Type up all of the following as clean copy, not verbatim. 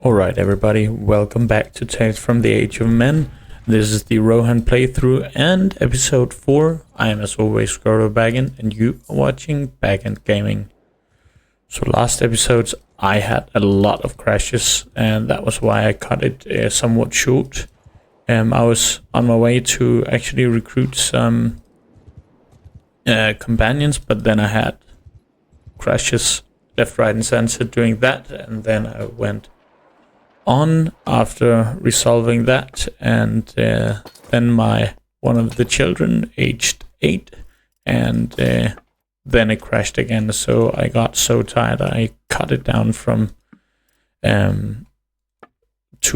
Alright everybody, welcome back to Tales from the Age of Men. This is the Rohan playthrough and episode 4. I am as always Screodreth and you are watching Bagendgaming. So last episodes I had a lot of crashes and that was why I cut it somewhat short. I was on my way to actually recruit some companions, but then I had crashes left, right and center doing that, and then I went on after resolving that, and then one of the children aged 8, and then it crashed again. So I got so tired I cut it down from 2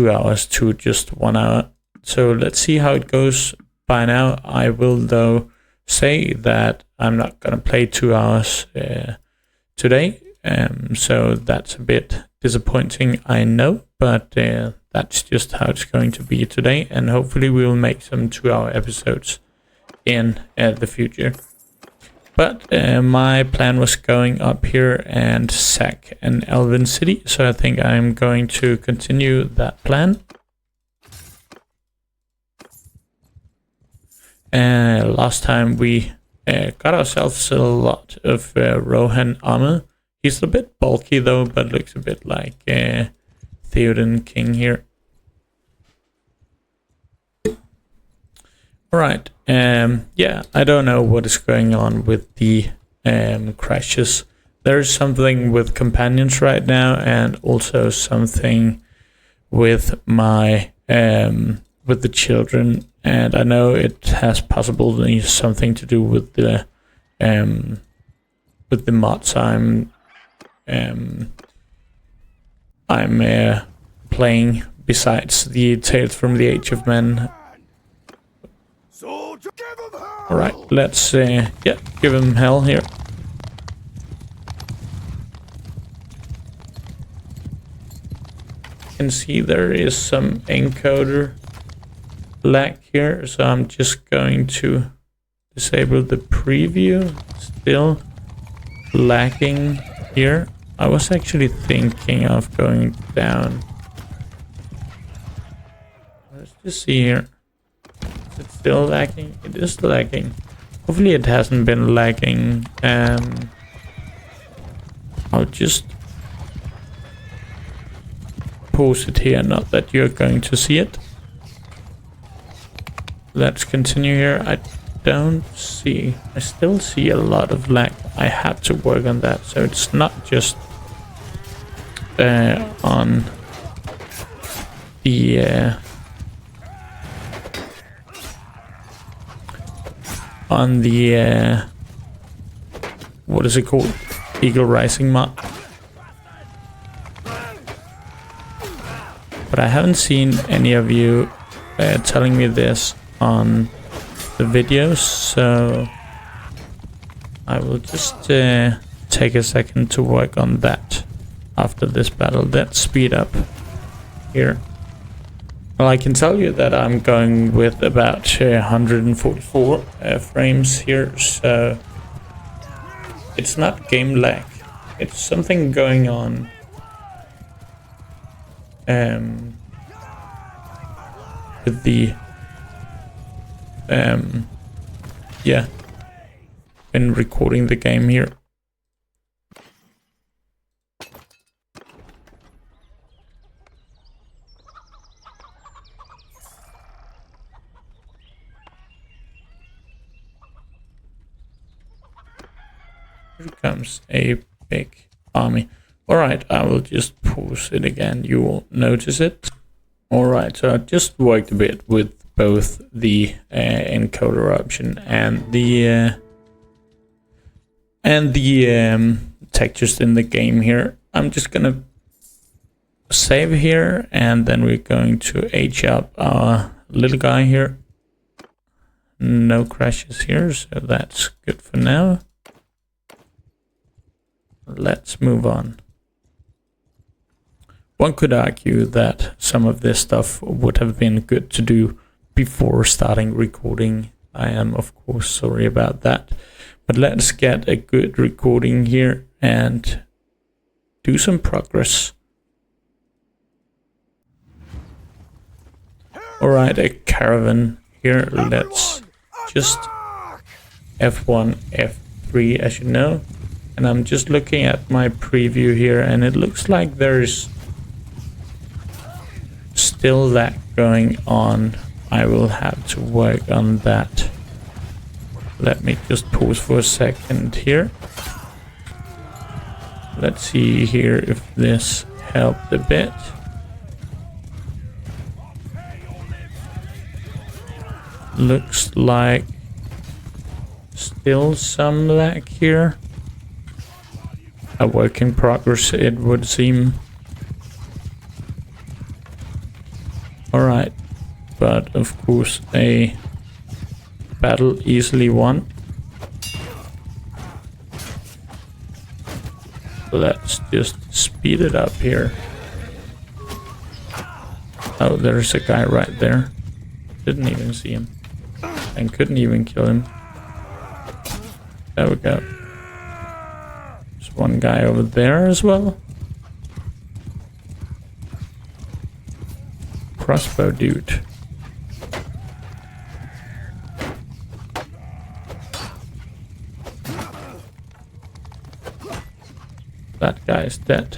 hours to just 1 hour. So let's see how it goes. By now I will though say that I'm not gonna play 2 hours today, so that's a bit disappointing, I know, but that's just how it's going to be today, and hopefully we will make some 2-hour episodes in the future. But my plan was going up here and sack an elven city, so I think I'm going to continue that plan. Last time we got ourselves a lot of Rohan armor. He's a bit bulky though, but looks a bit like Theoden King here. Alright, yeah, I don't know what is going on with the crashes. There's something with companions right now, and also something with my with the children, and I know it has possibly something to do with the mods I'm playing besides the Tales from the Age of Men. Alright, let's give him hell here. You can see there is some encoder lag here, so I'm just going to disable the preview. Still lagging here. I was actually thinking of going down. Let's just see here. Is it still lagging? It is lagging. Hopefully it hasn't been lagging. I'll just pause it here, not that you're going to see it. Let's continue here. I still see a lot of lag. I have to work on that, so it's not just on the what is it called? Eagle Rising mod. But I haven't seen any of you telling me this on the videos, so I will just take a second to work on that after this battle. Let's speed up here. Well, I can tell you that I'm going with about 144 frames here, so it's not game lag. It's something going on with the yeah, been recording the game here. Here comes a big army. Alright, I will just pause it again, you will notice it. Alright, so I just worked a bit with both the encoder option and the textures in the game here. I'm just gonna save here, and then we're going to age up our little guy here. No crashes here, so that's good for now. Let's move on. One could argue that some of this stuff would have been good to do before starting recording. I am of course sorry about that, but let's get a good recording here and do some progress. Alright, a caravan here. Let's just F1, F3 as you know. And I'm just looking at my preview here and it looks like there's still that going on. I will have to work on that. Let me just pause for a second here. Let's see here if this helped a bit. Looks like still some lag here. A work in progress, it would seem. Alright, but of course a battle easily won. Let's just speed it up here. Oh, there's a guy right there. Didn't even see him. And couldn't even kill him. There we go. There's one guy over there as well. Crossbow dude. That guy is dead.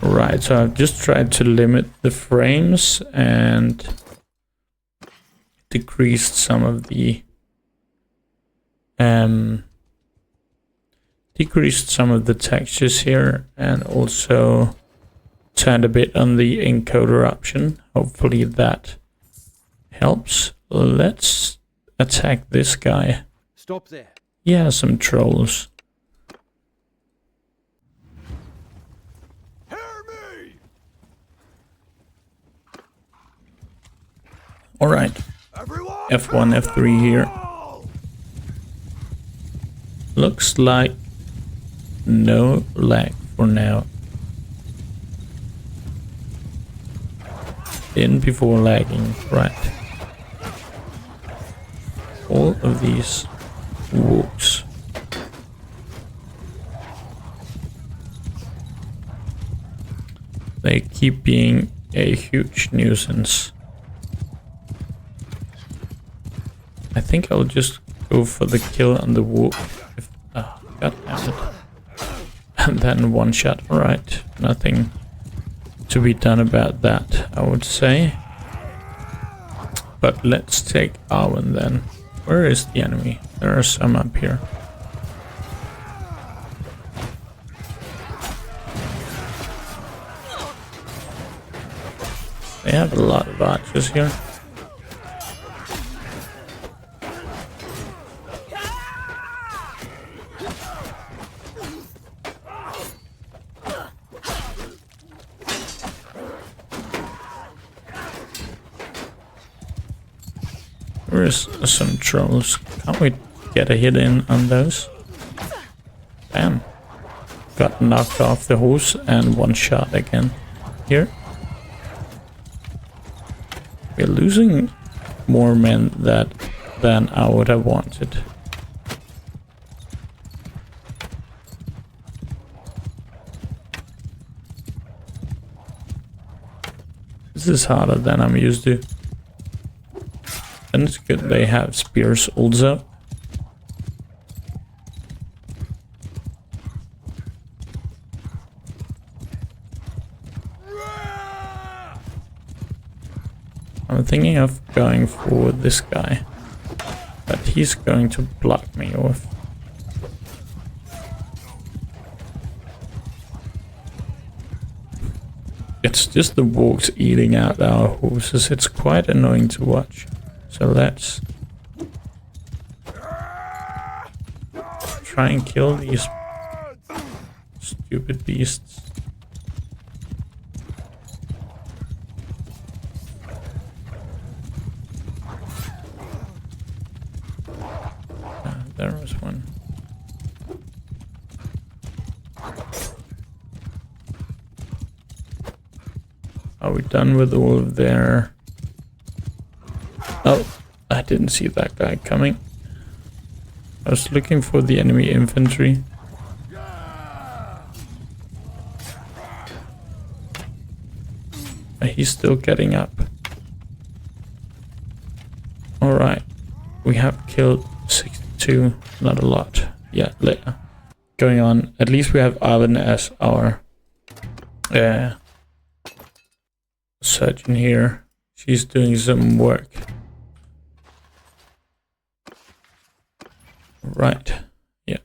Right, so I've just tried to limit the frames and decreased some of the textures here, and also turned a bit on the encoder option. Hopefully that helps. Let's attack this guy. Stop there. Yeah, some trolls. Alright, F1, F3 here. Looks like no lag for now. In before lagging, right. All of these walks. They keep being a huge nuisance. I think I'll just go for the kill on the walk. Oh, god damn it. And then one shot. Alright, nothing to be done about that, I would say. But let's take Arwen then. Where is the enemy? There are some up here. They have a lot of archers here. There is some trolls. Can't we get a hit in on those? Damn. Got knocked off the horse and one shot again. Here. We're losing more men than I would have wanted. This is harder than I'm used to. And it's good they have spears also. I'm thinking of going for this guy, but he's going to block me off. It's just the walks eating out our horses. It's quite annoying to watch. So let's try and kill these stupid beasts. There was one. Are we done with all of their... Oh, I didn't see that guy coming. I was looking for the enemy infantry. he's still getting up. Alright. We have killed 62. Not a lot yet later. Going on. At least we have Arwen as our surgeon here. She's doing some work. Right. Yeah.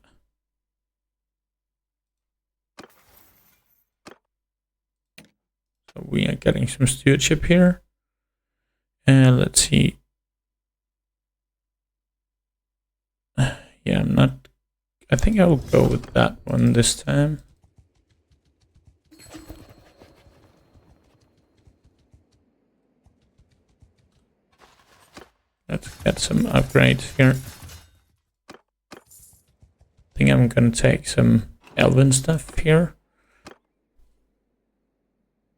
So we are getting some stewardship here. And let's see. Yeah, I think I will go with that one this time. Let's get some upgrades here. I think I'm gonna take some elven stuff here.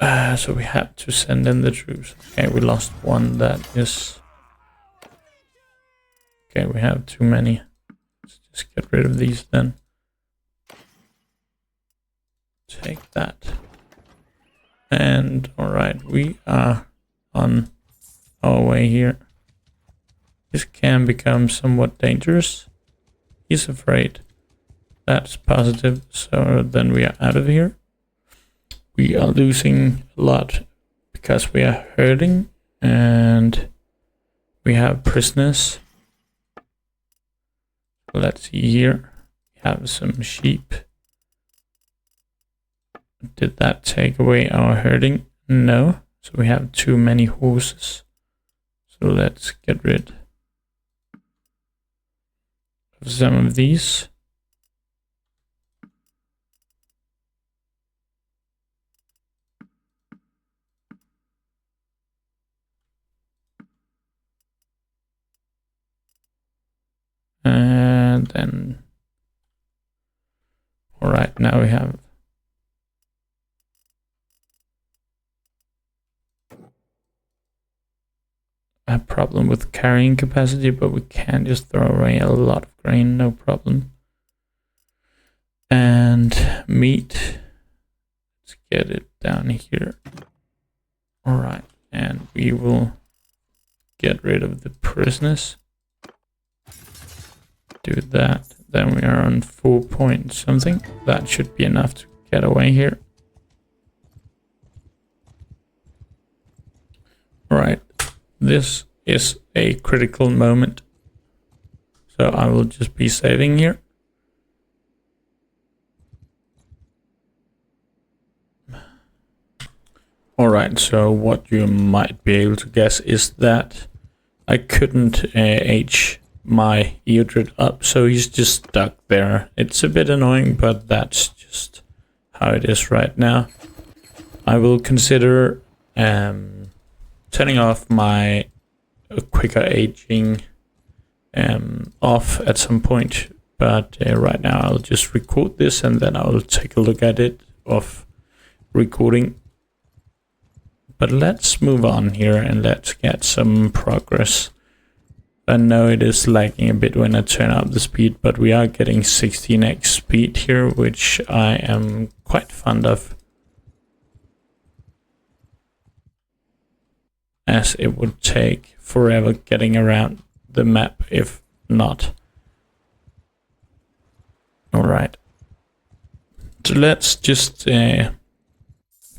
So we have to send in the troops. Okay, we lost one. That is... Okay, we have too many. Let's just get rid of these then. Take that. And alright, we are on our way here. This can become somewhat dangerous. He's afraid. That's positive. So then we are out of here. We are losing a lot because we are hurting and we have prisoners. Let's see here. We have some sheep. Did that take away our herding? No. So we have too many horses. So let's get rid of some of these. And then, all right, now we have a problem with carrying capacity, but we can just throw away a lot of grain, no problem. And meat, let's get it down here. All right, and we will get rid of the prisoners. Do that. Then we are on 4 point something. That should be enough to get away here. Alright. This is a critical moment. So I will just be saving here. Alright, so what you might be able to guess is that I couldn't age my Screodreath up, so he's just stuck there. It's a bit annoying, but that's just how it is right now. I will consider turning off my quicker aging off at some point, but right now I'll just record this and then I'll take a look at it of recording. But let's move on here and let's get some progress. I know it is lagging a bit when I turn up the speed, but we are getting 16x speed here, which I am quite fond of. As it would take forever getting around the map if not. Alright. So let's just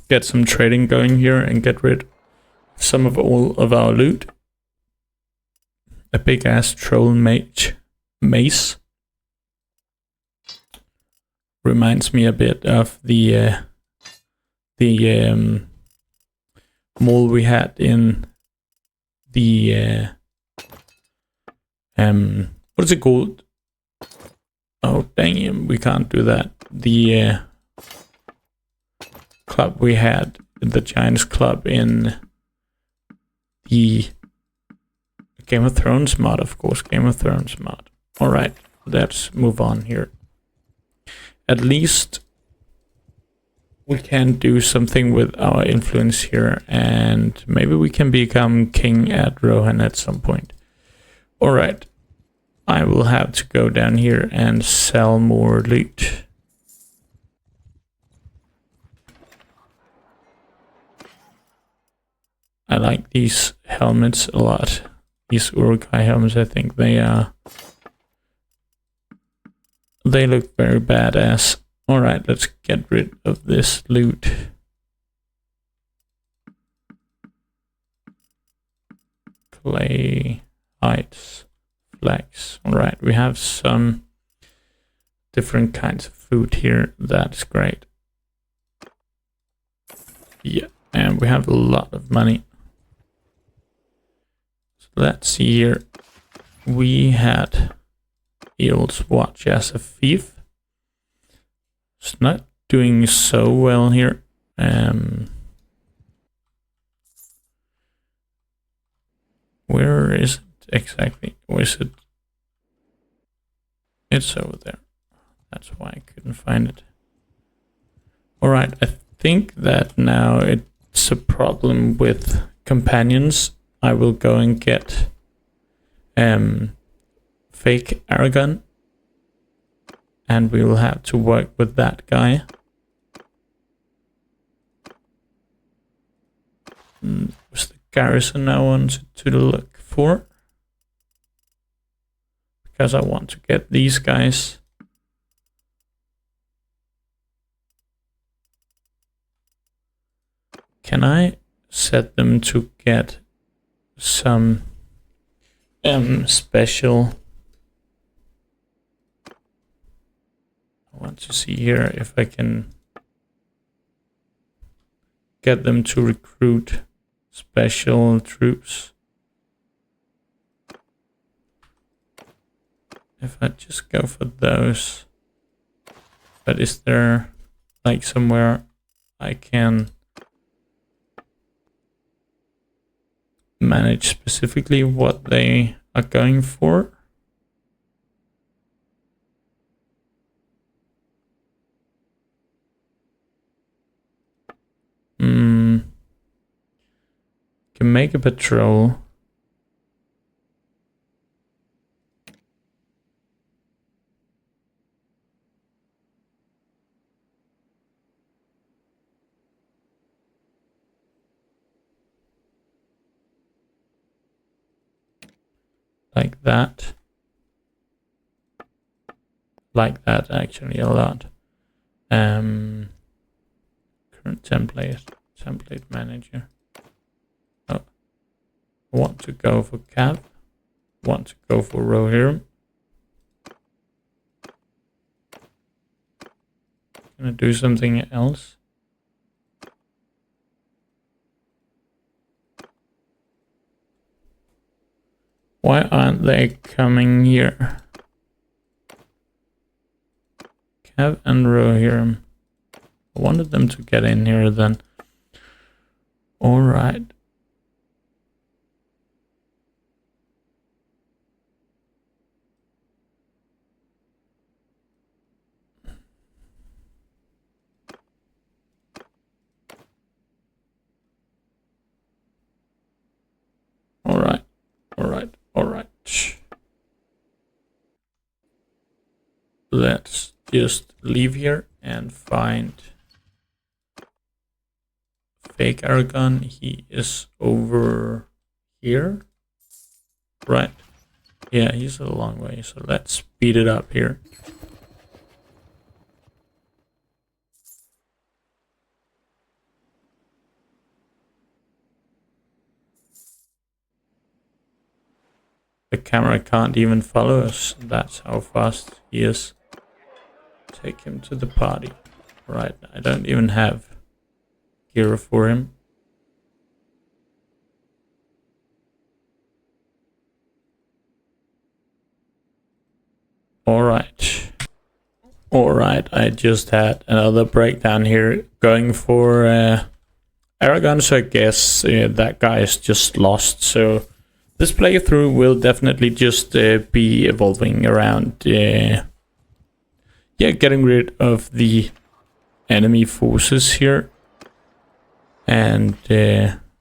get some trading going here and get rid of some of all of our loot. A big ass troll mace reminds me a bit of the mole we had in the what is it called? Oh dang it, we can't do that. The club we had, the Giants Club in the Game of Thrones mod, of course, Game of Thrones mod. Alright, let's move on here. At least we can do something with our influence here, and maybe we can become king at Rohan at some point. Alright, I will have to go down here and sell more loot. I like these helmets a lot. These Urukai helmets, I think they look very badass. Alright, let's get rid of this loot. Clay, heights, flags. Alright, we have some different kinds of food here. That's great. Yeah, and we have a lot of money. So let's see here. We had Eel's Watch as a thief. It's not doing so well here. Where is it exactly? Where is it? It's over there. That's why I couldn't find it. Alright, I think that now it's a problem with companions. I will go and get fake Aragon. And we will have to work with that guy. Was the Garrison I wanted to look for? Because I want to get these guys. Can I set them to get some special? I want to see here if I can get them to recruit special troops. If I just go for those. But is there like somewhere I can manage specifically what they are going for? Can make a patrol. Like that. Like that actually a lot. Current template manager. Oh. I want to go for Cav. Want to go for Rohirrim. Gonna do something else. Why aren't they coming here? Cav and Rohirrim. I wanted them to get in here then. Alright. Alright. Let's just leave here and find fake Aragon. He is over here. Right. Yeah, he's a long way, so let's speed it up here. The camera can't even follow us. That's how fast he is. Take him to the party. Right, I don't even have gear for him. Alright, I just had another breakdown here going for Aragon, so I guess that guy is just lost. So this playthrough will definitely just be evolving around getting rid of the enemy forces here. And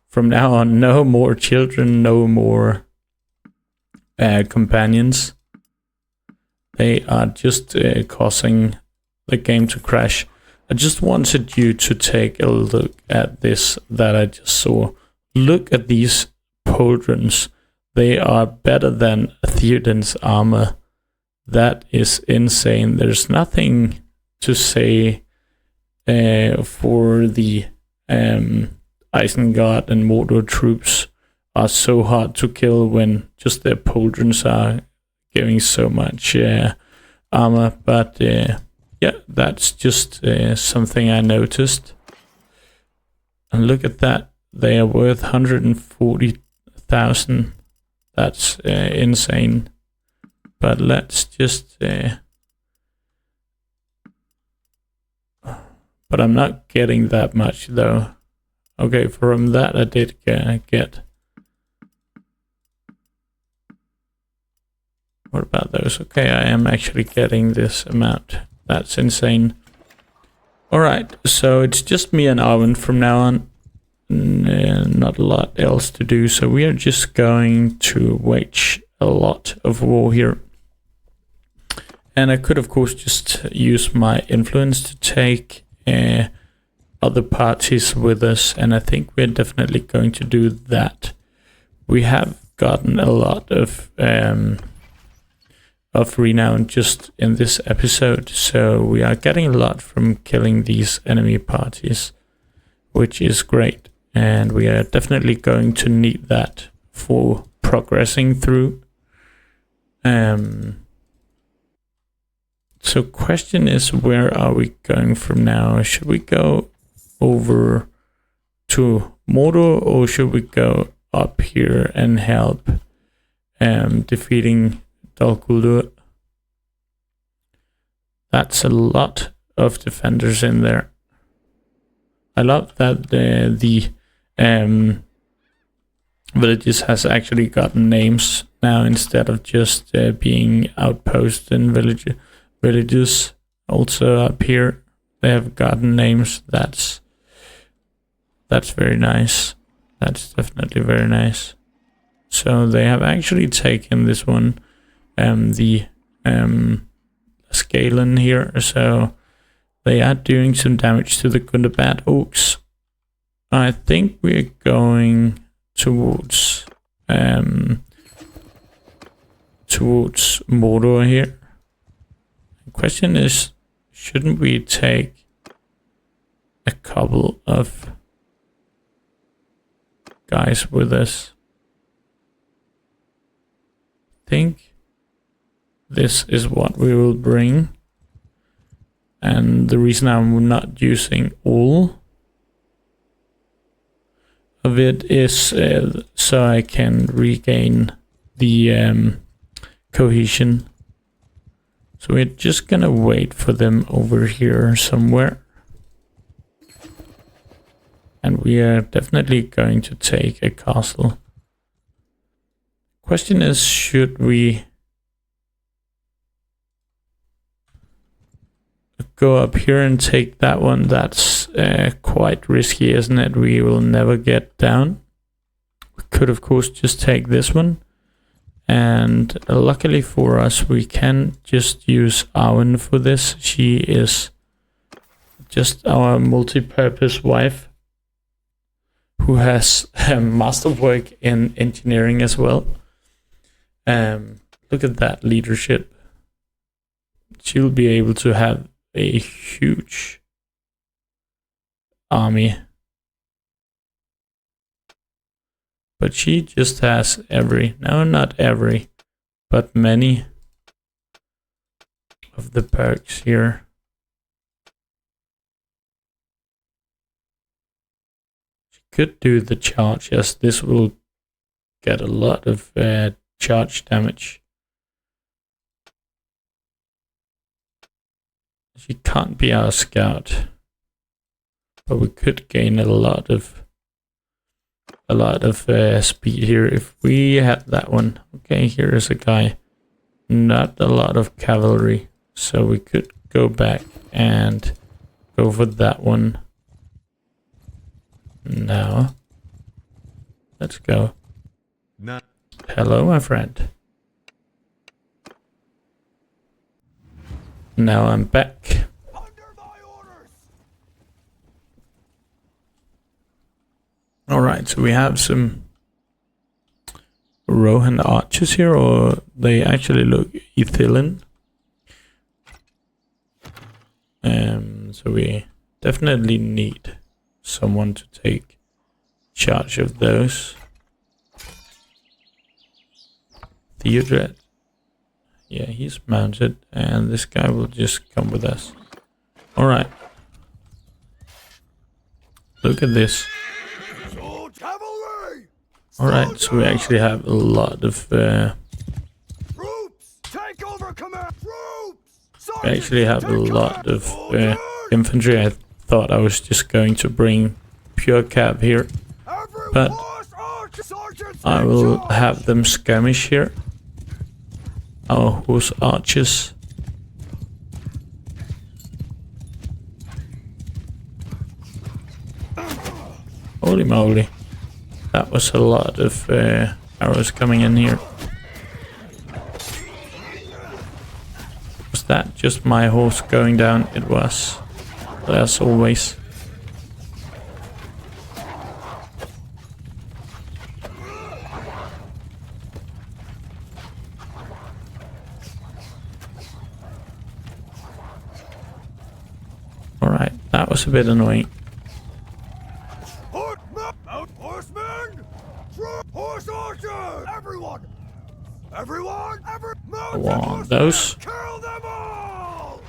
from now on, no more children, no more companions. They are just causing the game to crash. I just wanted you to take a look at this that I just saw. look at these pauldrons. They are better than Theoden's armor. That is insane. There's nothing to say for the Isengard and Mordor troops are so hard to kill when just their pauldrons are giving so much armor. But yeah, that's just something I noticed. And look at that. They are worth 140,000. That's insane. But let's just... but I'm not getting that much though. Okay, from that I did get. What about those? Okay, I am actually getting this amount. That's insane. Alright, so it's just me and Arwen from now on. Not a lot else to do, so we are just going to wage a lot of war here. And I could of course just use my influence to take other parties with us, and I think we're definitely going to do that. We have gotten a lot of renown just in this episode, so we are getting a lot from killing these enemy parties, which is great, and we are definitely going to need that for progressing through. So question is, where are we going from now? Should we go over to Mordor, or should we go up here and help defeating Dol Guldur? That's a lot of defenders in there. I love that the villages has actually gotten names now instead of just being outposts in villages. Also up here they have gotten names. That's very nice. That's definitely very nice. So they have actually taken this one, the Scalen here, so they are doing some damage to the Gundabad Oaks. I think we're going towards Mordor here. The question is, shouldn't we take a couple of guys with us? I think this is what we will bring, and the reason I'm not using all of it is so I can regain the cohesion. So we're just gonna wait for them over here somewhere, and we are definitely going to take a castle. Question is, should we go up here and take that one? That's quite risky, isn't it? We will never get down. We could of course just take this one, and luckily for us we can just use Arwen for this. She is just our multi-purpose wife who has masterwork in engineering as well. Look at that leadership. She'll be able to have a huge army, but she just has not every, but many of the perks here. She could do the charge, as this will get a lot of charge damage. She can't be our scout, but we could gain a lot of speed here if we had that one. Okay, here is a guy. Not a lot of cavalry, so we could go back and go for that one. Now, let's go. Hello, my friend. Now I'm back. Alright, Alright, so we have some Rohan archers here, or they actually look Ithilien. So we definitely need someone to take charge of those. Screodreth. Yeah, he's mounted, and this guy will just come with us. Alright. Look at this. Alright, so we actually have a lot of infantry. I thought I was just going to bring pure cav here, but I will have them skirmish here. Our horse archers. Holy moly, that was a lot of arrows coming in here. Was that just my horse going down? It was, as always. Alright, that was a bit annoying. Horse archers! Everyone! I want those. Kill them all!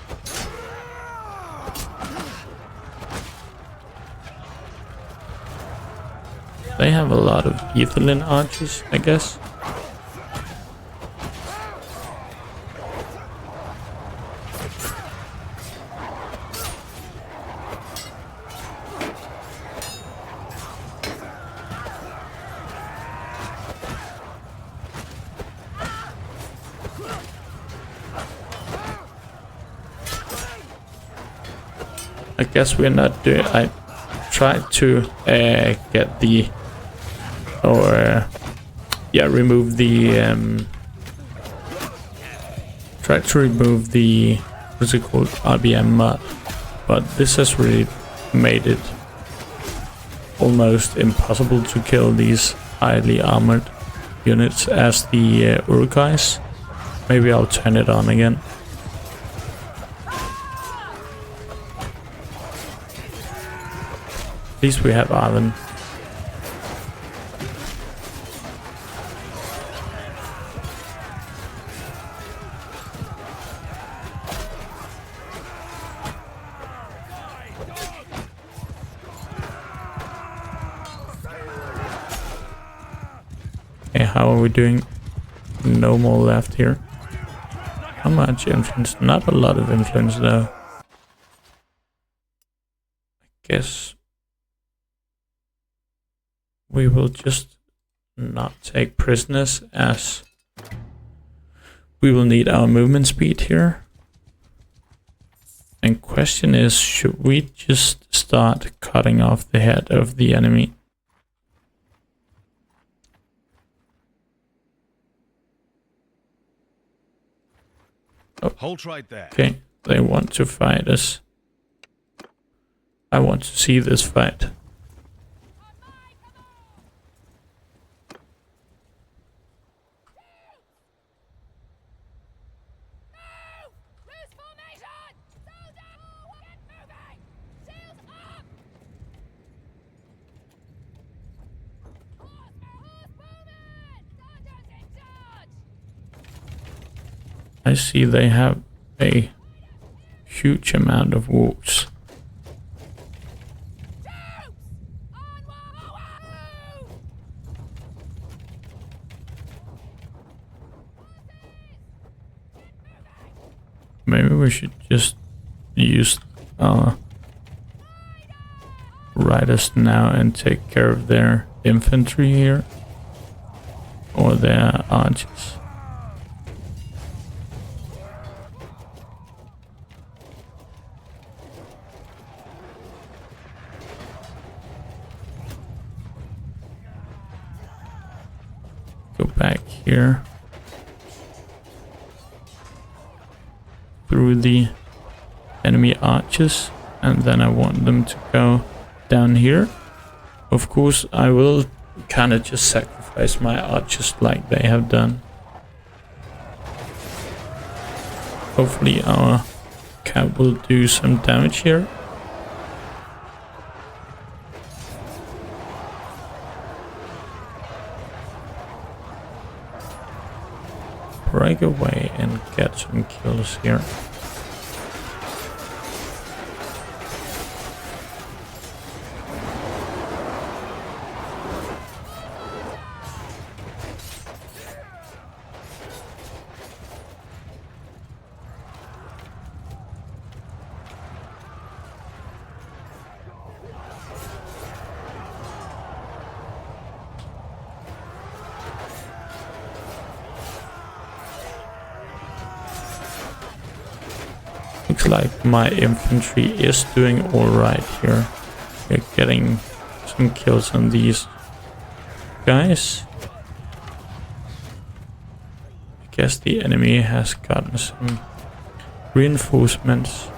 They have a lot of Ithilien archers, I guess. I guess we're not doing. I tried to get the remove the tried to remove the what's it called, RBM mod, but this has really made it almost impossible to kill these highly armored units as the Urukais. Maybe I'll turn it on again. At least we have Arven. Okay, how are we doing? No more left here. How much influence? Not a lot of influence though. I guess we will just not take prisoners, as we will need our movement speed here. And question is, should we just start cutting off the head of the enemy? Oh. Hold right there. Okay, they want to fight us. I want to see this fight. I see they have a huge amount of wolves. Maybe we should just use our riders now and take care of their infantry here, or their archers. Go back here through the enemy archers, and then I want them to go down here Of course, I will kind of just sacrifice my archers like they have done. Hopefully our cap will do some damage here. Break away and get some kills here. Looks like my infantry is doing alright here. We're getting some kills on these guys. I guess the enemy has gotten some reinforcements.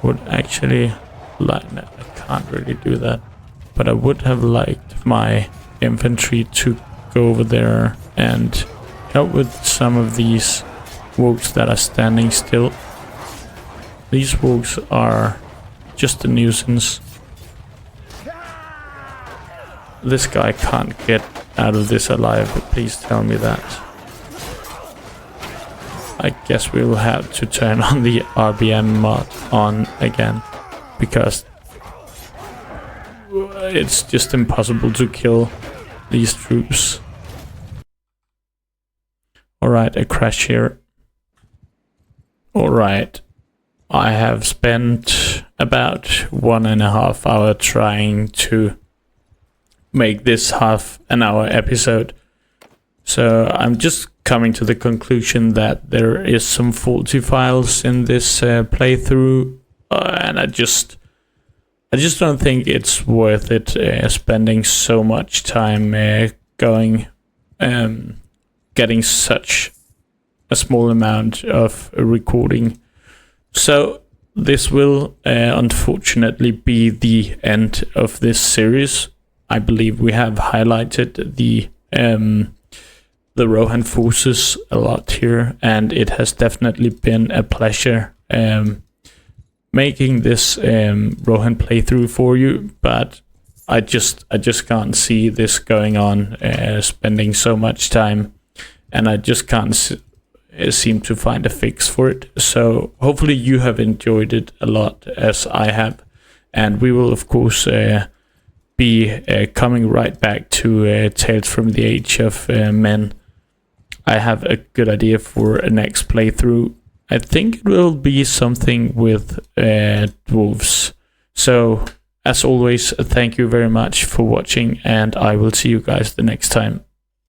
Would actually like, no, I can't really do that. But I would have liked my infantry to go over there and help with some of these wogs that are standing still. These wogs are just a nuisance. This guy can't get out of this alive, please tell me that. I guess we will have to turn on the RBM mod on again, because it's just impossible to kill these troops. Alright, a crash here. Alright. I have spent about 1.5 hours trying to make this half an hour episode. So I'm just coming to the conclusion that there is some faulty files in this playthrough, and I just don't think it's worth it spending so much time getting such a small amount of recording. So this will unfortunately be the end of this series. I believe we have highlighted the Rohan forces a lot here, and it has definitely been a pleasure making this Rohan playthrough for you. But I just can't see this going on, spending so much time, and I just can't seem to find a fix for it. So hopefully you have enjoyed it a lot as I have, and we will of course be coming right back to Tales from the Age of Men. I have a good idea for a next playthrough. I think it will be something with dwarves. So as always, thank you very much for watching, and I will see you guys the next time.